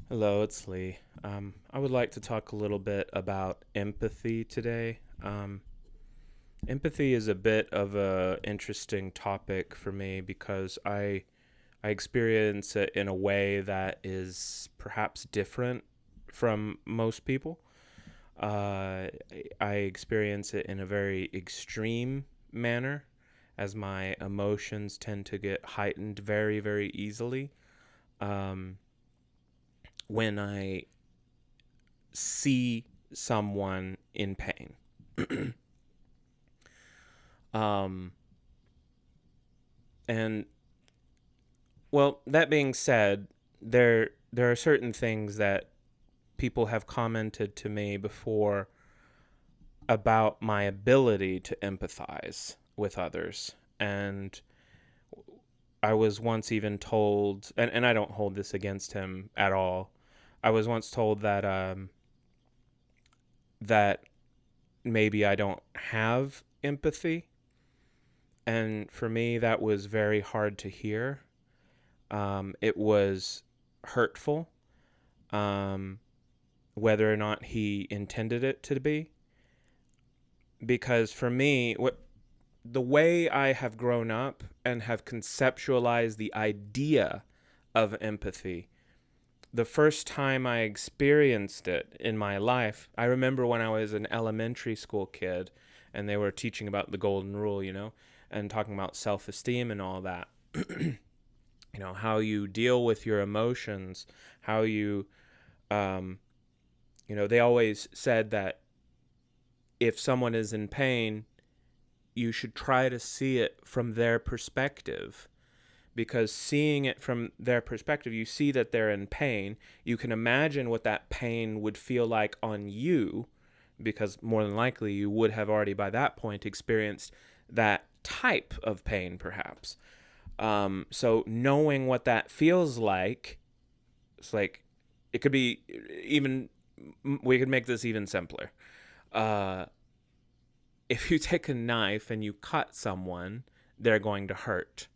Hello, it's Lee. I would like to talk a little bit about empathy today. Empathy is a bit of a interesting topic for me because I experience it in a way that is perhaps different from most people. Uh, I experience it in a very extreme manner, as my emotions tend to get heightened very, very easily. Um, when I see someone in pain. um, and well, that being said, there are certain things that people have commented to me before about my ability to empathize with others. And I was once even told, and I don't hold this against him at all. I was once told that maybe I don't have empathy, and for me that was very hard to hear. It was hurtful, um, whether or not he intended it to be, because for me, the way I have grown up and have conceptualized the idea of empathy, the first time I experienced it in my life, I remember when I was an elementary school kid and they were teaching about the golden rule, and talking about self esteem and all that. How you deal with your emotions, how you, um, they always said that if someone is in pain, you should try to see it from their perspective, because seeing it from their perspective, you see that they're in pain. You can imagine what that pain would feel like on you, because more than likely you would have already by that point experienced that type of pain, perhaps. So knowing what that feels like, it's like it could be even. We could make this even simpler. Uh, if you take a knife and you cut someone, they're going to hurt.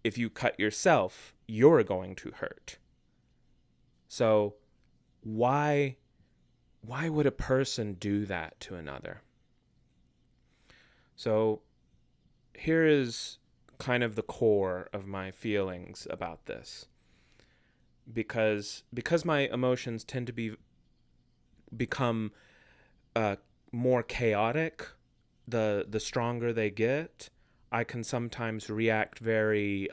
If you cut yourself, you're going to hurt. So why why would a person do that to another? So here is kind of the core of my feelings about this. Because my emotions tend to become uh, more chaotic the stronger they get, I can sometimes react very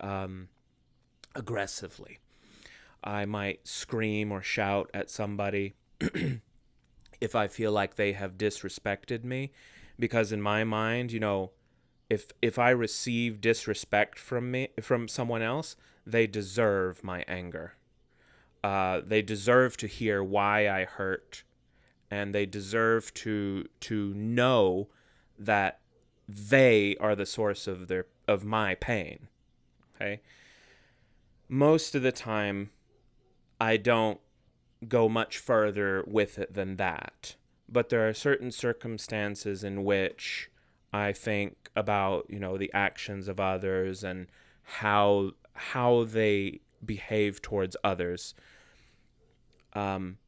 aggressively. I might scream or shout at somebody if I feel like they have disrespected me, because in my mind, if I receive disrespect from someone else, they deserve my anger. They deserve to hear why I hurt, and they deserve to know that they are the source of my pain. Okay, most of the time I don't go much further with it than that. But there are certain circumstances in which I think about, the actions of others and how they behave towards others. Um,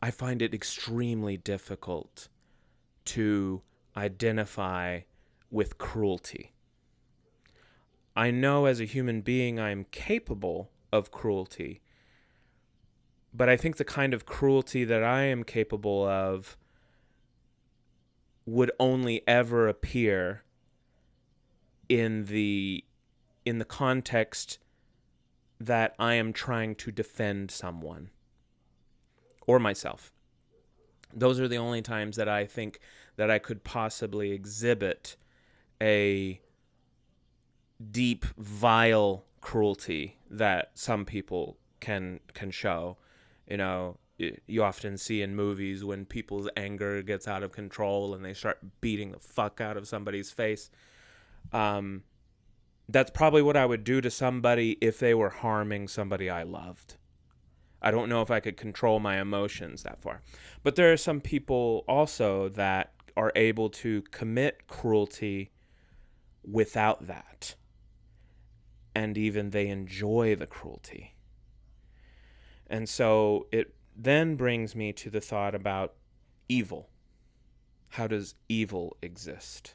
I find it extremely difficult to identify with cruelty. I know as a human being I am capable of cruelty, but I think the kind of cruelty that I am capable of would only ever appear in the context that I am trying to defend someone or myself. Those are the only times that I think that I could possibly exhibit a deep, vile cruelty that some people can show. You often see in movies when people's anger gets out of control and they start beating the fuck out of somebody's face. Um, that's probably what I would do to somebody if they were harming somebody I loved. I don't know if I could control my emotions that far. But there are some people also that are able to commit cruelty without that. And even they enjoy the cruelty. And so it then brings me to the thought about evil. How does evil exist?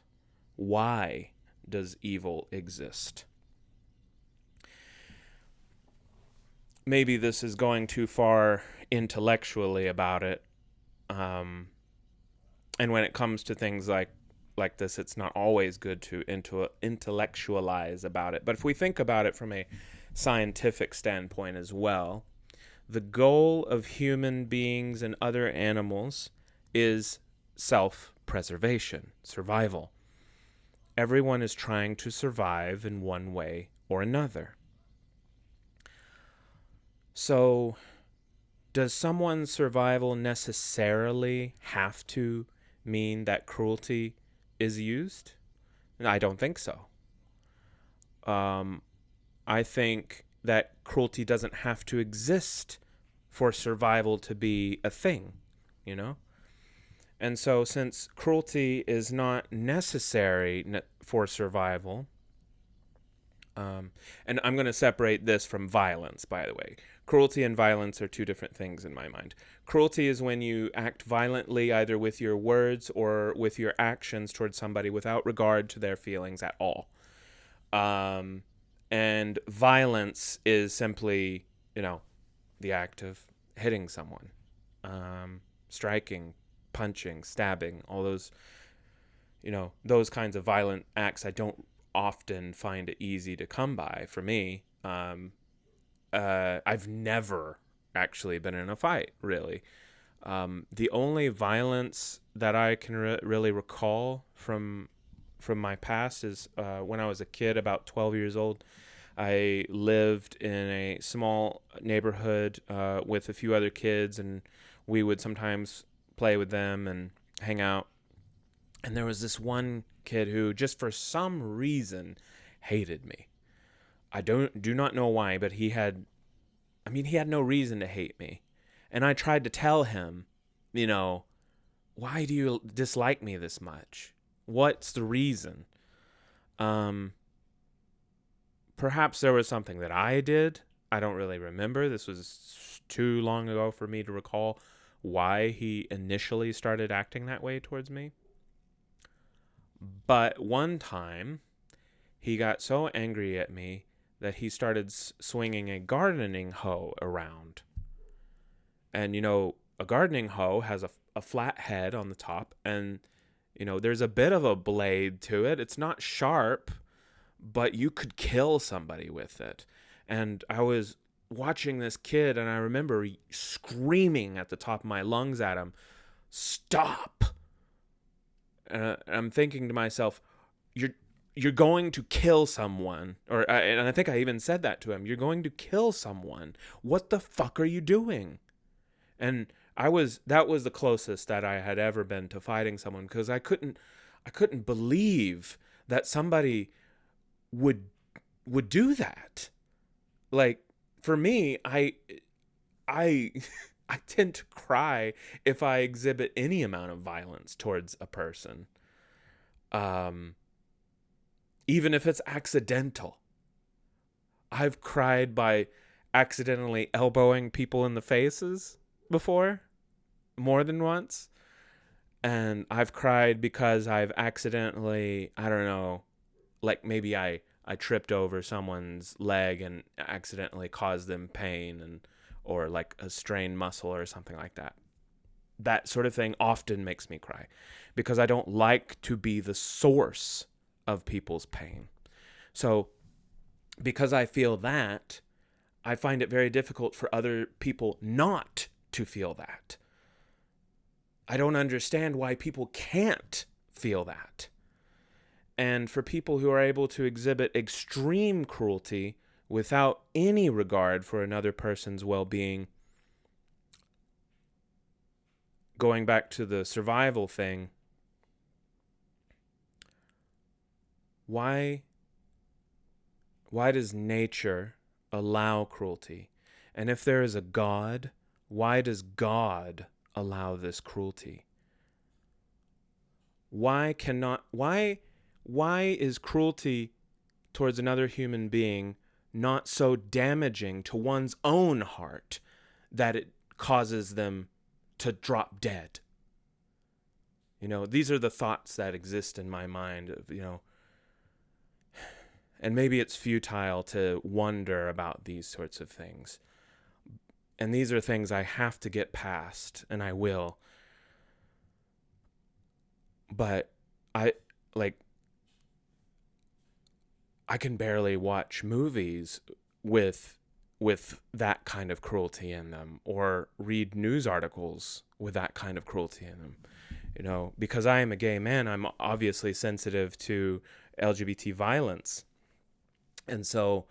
Why does evil exist? Maybe this is going too far intellectually about it. And when it comes to things like this, it's not always good to intellectualize about it. But if we think about it from a scientific standpoint as well, the goal of human beings and other animals is self-preservation, survival. Everyone is trying to survive in one way or another. So, does someone's survival necessarily have to mean that cruelty is used? I don't think so. I think that cruelty doesn't have to exist for survival to be a thing, you know? And so, since cruelty is not necessary for survival, and I'm going to separate this from violence, by the way. Cruelty and violence are two different things in my mind. Cruelty is when you act violently, either with your words or with your actions towards somebody without regard to their feelings at all. And violence is simply, the act of hitting someone, striking, punching, stabbing, all those, those kinds of violent acts I don't often find it easy to come by for me. I've never actually been in a fight, really. The only violence that I can really recall from my past is when I was a kid, about 12 years old. I lived in a small neighborhood with a few other kids, and we would sometimes play with them and hang out. And there was this one kid who, just for some reason, hated me. I do not know why, but he had no reason to hate me. And I tried to tell him, why do you dislike me this much? What's the reason? Perhaps there was something that I did. I don't really remember. This was too long ago for me to recall why he initially started acting that way towards me. But one time, he got so angry at me that he started swinging a gardening hoe around. And, a gardening hoe has a flat head on the top, and, there's a bit of a blade to it. It's not sharp, but you could kill somebody with it. And I was watching this kid, and I remember screaming at the top of my lungs at him, "Stop!" And I'm thinking to myself, you're going to kill someone. And I think I even said that to him. You're going to kill someone. What the fuck are you doing? And that was the closest that I had ever been to fighting someone, because I couldn't believe that somebody would do that. Like, for me, I I tend to cry if I exhibit any amount of violence towards a person. Even if it's accidental. I've cried by accidentally elbowing people in the faces before, more than once. And I've cried because I've accidentally, I don't know, like maybe I tripped over someone's leg and accidentally caused them pain, or like a strained muscle or something like that. That sort of thing often makes me cry, because I don't like to be the source of people's pain. So because I feel that, I find it very difficult for other people not to feel that. I don't understand why people can't feel that. And for people who are able to exhibit extreme cruelty without any regard for another person's well-being, going back to the survival thing, why does nature allow cruelty? And if there is a God, why does God allow this cruelty? Why is cruelty towards another human being not so damaging to one's own heart that it causes them to drop dead. These are the thoughts that exist in my mind of, and maybe it's futile to wonder about these sorts of things. And these are things I have to get past, and I will. But I can barely watch movies with that kind of cruelty in them, or read news articles with that kind of cruelty in them. Because I am a gay man, I'm obviously sensitive to LGBT violence. And so,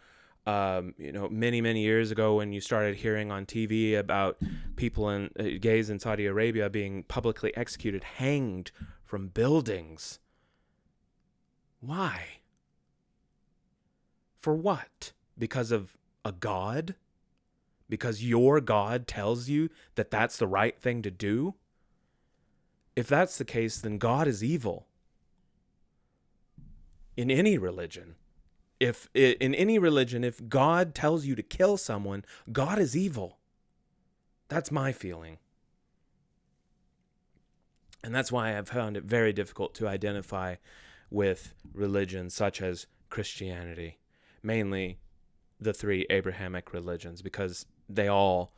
many, many years ago, when you started hearing on TV about people gays in Saudi Arabia being publicly executed, hanged from buildings. Why? For what? Because of a god? Because your God tells you that that's the right thing to do? If that's the case, then God is evil. In any religion. If God tells you to kill someone, God is evil. That's my feeling. And that's why I've found it very difficult to identify with religions such as Christianity, mainly the three Abrahamic religions, because they all,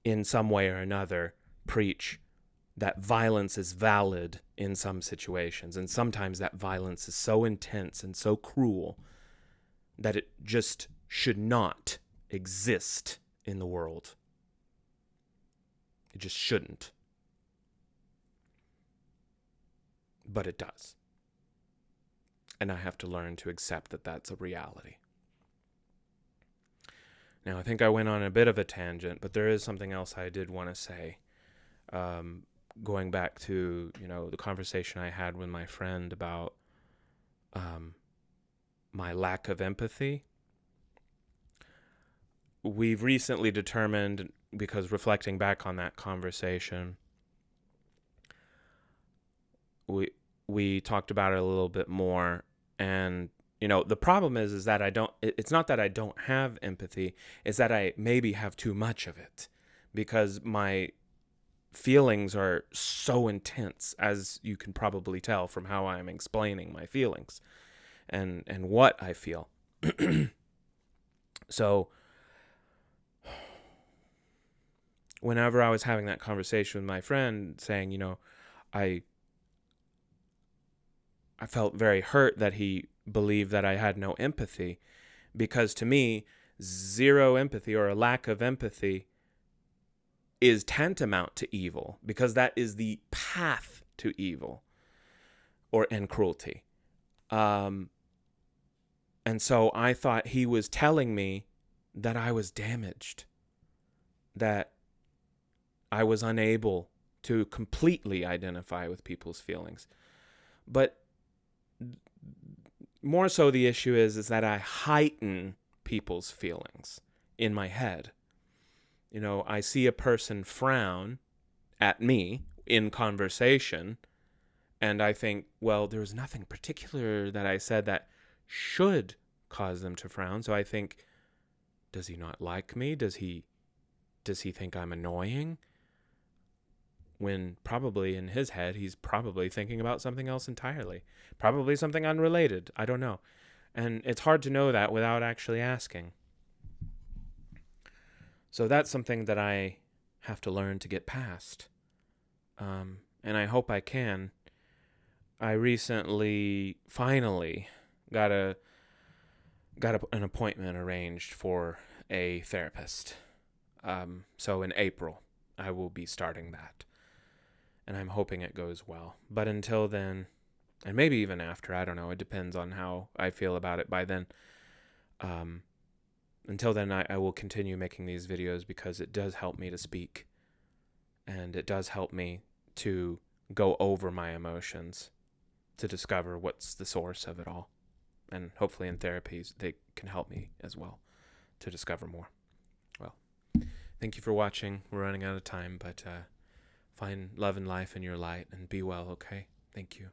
in some way or another, preach that violence is valid in some situations. And sometimes that violence is so intense and so cruel that it just should not exist in the world. It just shouldn't. But it does. And I have to learn to accept that that's a reality. Now, I think I went on a bit of a tangent, but there is something else I did want to say. Going back to, the conversation I had with my friend about my lack of empathy. We've recently determined, because reflecting back on that conversation, we talked about it a little bit more, and the problem is that it's not that I don't have empathy, it's that I maybe have too much of it, because my feelings are so intense, as you can probably tell from how I'm explaining my feelings and what I feel. So whenever I was having that conversation with my friend, saying, I felt very hurt that he believed that I had no empathy, because to me, zero empathy or a lack of empathy is tantamount to evil, because that is the path to evil and cruelty. And so I thought he was telling me that I was damaged, that I was unable to completely identify with people's feelings. But more so the issue is that I heighten people's feelings in my head. I see a person frown at me in conversation, and I think, well, there was nothing particular that I said that should cause them to frown. So I think, does he not like me? Does he think I'm annoying? When probably in his head, he's probably thinking about something else entirely. Probably something unrelated. I don't know. And it's hard to know that without actually asking. So that's something that I have to learn to get past. And I hope I can. I recently, finally, got an appointment arranged for a therapist. So in April, I will be starting that. And I'm hoping it goes well. But until then, and maybe even after, I don't know, it depends on how I feel about it by then. Until then, I will continue making these videos, because it does help me to speak. And it does help me to go over my emotions, to discover what's the source of it all. And hopefully in therapies, they can help me as well to discover more. Well, thank you for watching. We're running out of time, but find love and life in your light, and be well, okay? Thank you.